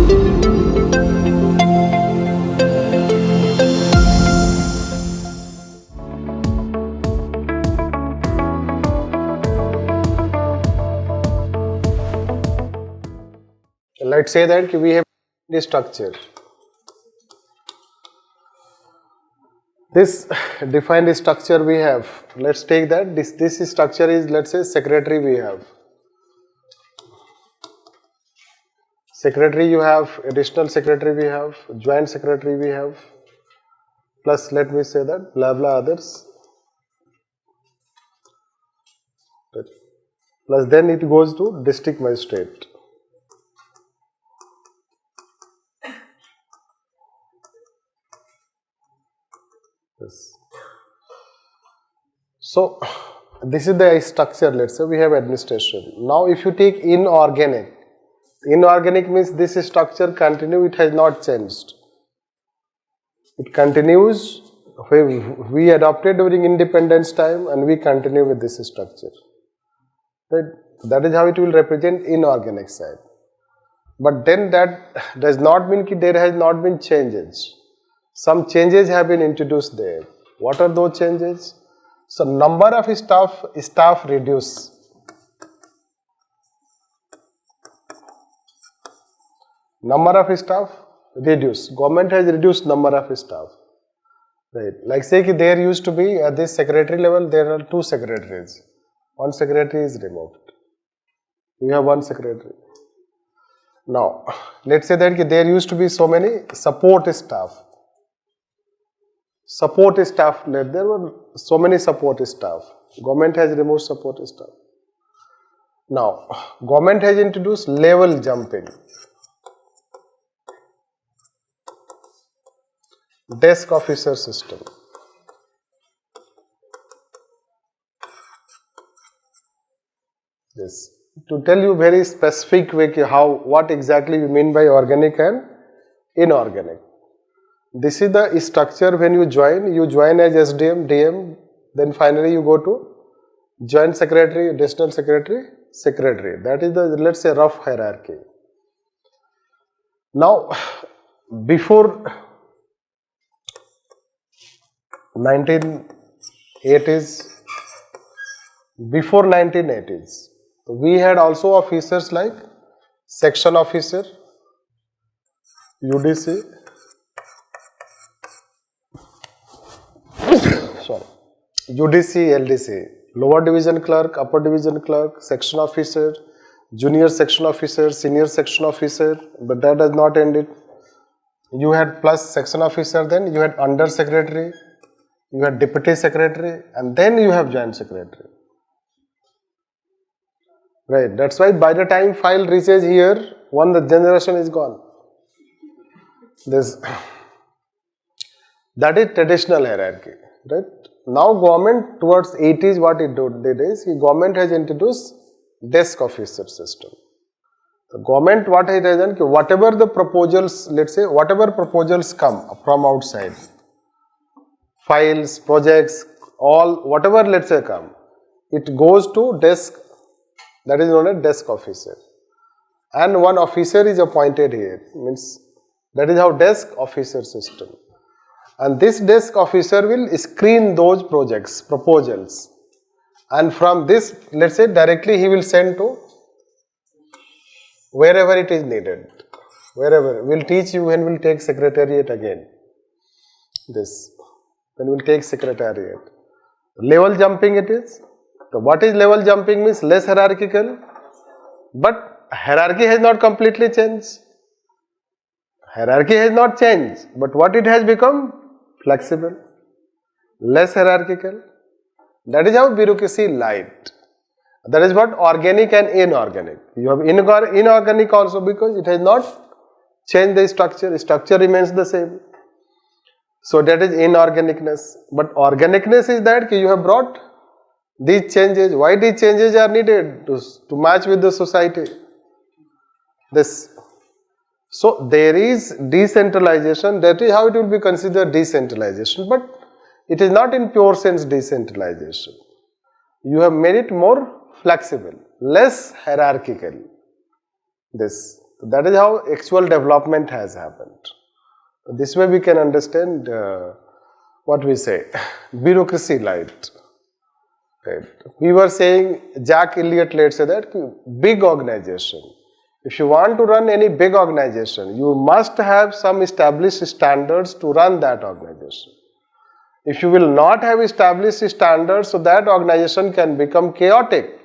Let's say that we have this structure. This defined structure we have. Let's take that this structure is, let's say, secretary we have. Secretary you have, additional secretary we have, joint secretary we have, plus let me say that blah blah others. Plus then it goes to district magistrate. Yes. So this is the structure. Let's say we have administration. Now if you take inorganic means this structure continue, it has not changed. It continues, we adopted during independence time and we continue with this structure. Right? That is how it will represent inorganic side. But then that does not mean that there has not been changes. Some changes have been introduced there. What are those changes? So number of staff reduce. Number of staff reduce. Government has reduced number of staff. Right. Like say there used to be at this secretary level there are 2 secretaries. One secretary is removed. We have 1 secretary. Now let's say that there used to be so many support staff. There were so many support staff. Government has removed support staff. Now, government has introduced level jumping. Desk officer system. Yes. To tell you very specific way what exactly we mean by organic and inorganic. This is the structure when you join as SDM, DM, then finally you go to joint secretary, additional secretary, secretary. That is the, let's say, rough hierarchy. Now, before 1980s, we had also officers like section officer, UDC, LDC, lower division clerk, upper division clerk, section officer, junior section officer, senior section officer, but that does not end it. You had plus section officer, then you had under secretary, you had deputy secretary, and then you have joint secretary. Right, that's why by the time file reaches here, one generation is gone. That is traditional hierarchy, right? Now government towards 80s, what it did is, government has introduced desk officer system. The government what it has done, whatever the proposals, let's say, whatever proposals come from outside, files, projects, all, whatever let's say come, it goes to desk, that is known as desk officer. And one officer is appointed here, means that is how desk officer system. And this desk officer will screen those projects, proposals, and from this, let's say, directly he will send to wherever it is needed, wherever. We'll teach you when we'll take secretariat again. When we'll take secretariat. Level jumping it is. So what is level jumping means? Less hierarchical, but hierarchy has not completely changed. Hierarchy has not changed, but what it has become? Flexible, less hierarchical. That is how bureaucracy light. That is what organic and inorganic. You have inorganic also because it has not changed the structure. Structure remains the same. So that is inorganicness. But organicness is that you have brought these changes. Why these changes are needed? To match with the society. So there is decentralization, that is how it will be considered decentralization, but it is not in pure sense decentralization. You have made it more flexible, less hierarchical. That is how actual development has happened. This way we can understand what we say, bureaucracy light. Right. We were saying, Jack Elliott, let's say that, big organization. If you want to run any big organization, you must have some established standards to run that organization. If you will not have established standards, so that organization can become chaotic.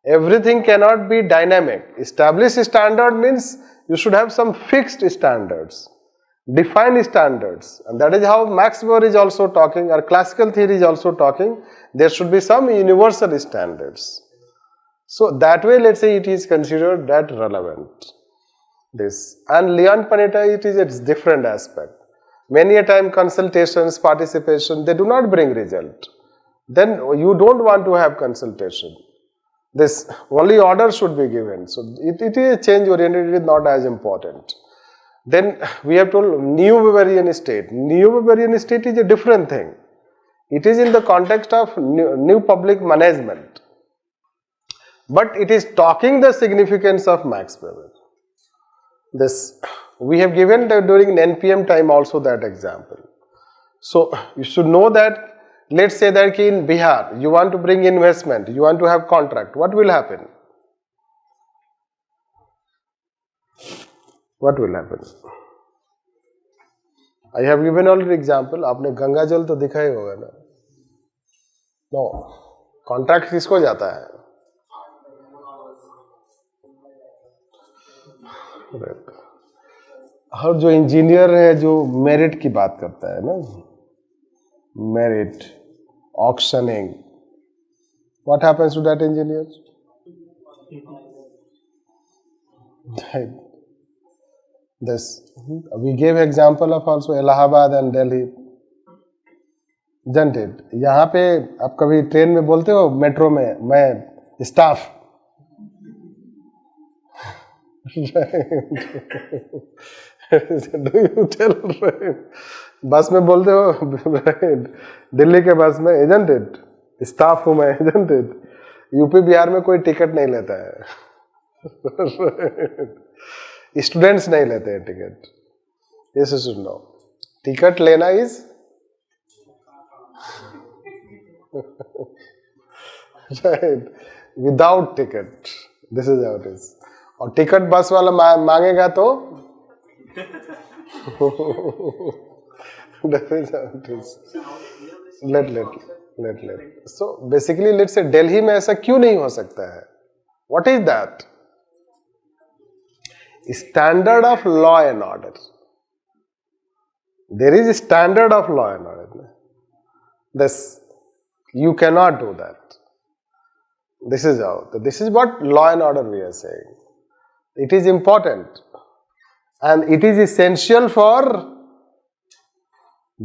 Everything cannot be dynamic. Established standard means you should have some fixed standards, defined standards, and that is how Max Weber is also talking, or classical theory is also talking. There should be some universal standards. So that way, let's say, it is considered that relevant. This and Leon Panetta, it is its different aspect. Many a time consultations, participation, they do not bring result. Then you don't want to have consultation. This only order should be given. So it is change oriented, it is not as important. Then we have told neo-Weberian state. Neo-Weberian state is a different thing. It is in the context of new public management. But it is talking the significance of Max Weber. This we have given during NPM time also that example. So you should know that, let's say that in Bihar you want to bring investment, you want to have contract, what will happen? What will happen? I have given already example. आपने गंगा जल तो दिखा ही होगा ना? No. Contract किसको जाता है? और जो इंजीनियर है जो मेरिट की बात करता है ना, merit, auctioning, what happens to that engineer? This we gave example of also Allahabad and Delhi, isn't it? यहाँ पे आप कभी ट्रेन में बोलते हो, मेट्रो में, मैं स्टाफ do you tell बस में बोलते हो, दिल्ली के बस में, isn't it? स्टाफ हूँ मैं, isn't it? यूपी बिहार में कोई टिकट नहीं लेता है, स्टूडेंट्स नहीं लेते हैं ticket. Yes, you should know. Ticket लेना is right, without ticket. This is how it is. और टिकट बस वाला मांगेगा तो that is how it is. Let. So basically, let's say Delhi में ऐसा क्यों नहीं हो सकता है? What is that? Standard of law and order. There is a standard of law and order. This you cannot do that. This is how. This is what law and order we are saying. It is important and it is essential for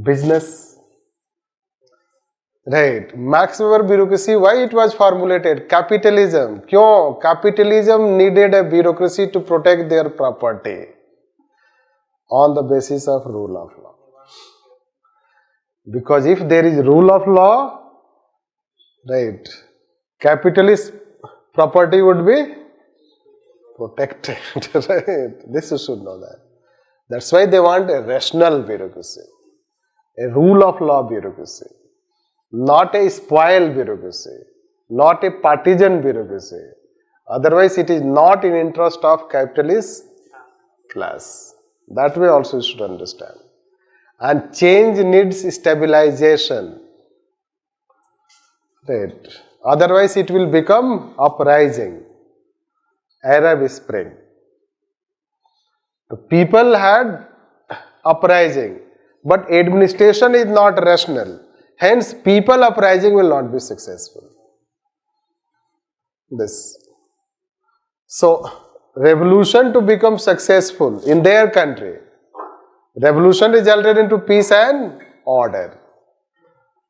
business. Right. Max Weber bureaucracy, why it was formulated? Capitalism. क्यों? Capitalism needed a bureaucracy to protect their property on the basis of rule of law. Because if there is rule of law, right, capitalist property would be protected. Right? This you should know that. That's why they want a rational bureaucracy, a rule of law bureaucracy, not a spoiled bureaucracy, not a partisan bureaucracy. Otherwise, it is not in interest of capitalist class. That way also you should understand. And change needs stabilization. Right. Otherwise, it will become uprising. Arab Spring. The people had uprising, but administration is not rational. Hence, people uprising will not be successful. This. So, revolution to become successful in their country, revolution resulted into peace and order.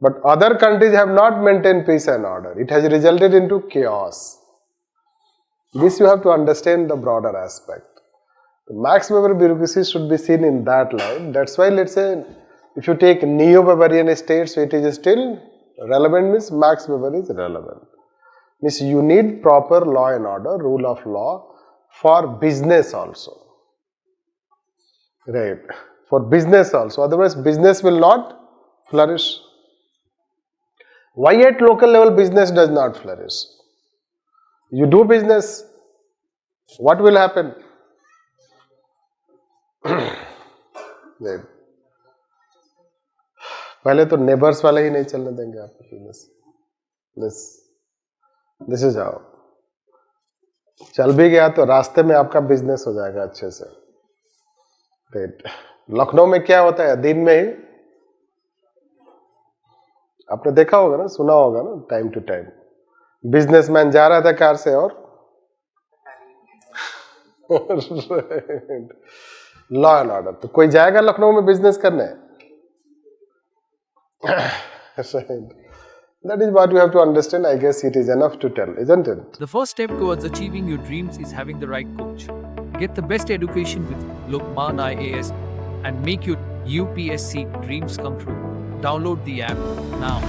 But other countries have not maintained peace and order. It has resulted into chaos. This you have to understand the broader aspect. The Max Weber bureaucracy should be seen in that light. That's why, let's say, if you take neo-Weberian states, it is still relevant, means Max Weber is relevant. Means you need proper law and order, rule of law for business also. Right. For business also. Otherwise, business will not flourish. Why at local level business does not flourish? You do business, what will happen? Right. पहले तो neighbours वाले ही नहीं चलने देंगे आपको business. This is how. चल भी गया तो रास्ते में आपका बिजनेस हो जाएगा अच्छे से. राइट. लखनऊ में क्या होता है, दिन में ही आपने देखा होगा ना, सुना होगा ना, टाइम टू टाइम बिजनेसमैन जा रहा था कार से और लॉ एंड ऑर्डर. तो कोई जाएगा लखनऊ में बिजनेस करने? That is what you have to understand. I guess it is enough to tell, isn't it? The first step towards achieving your dreams is having the right coach. Get the best education with Lukmaan IAS and make your UPSC dreams come true. Download the app now.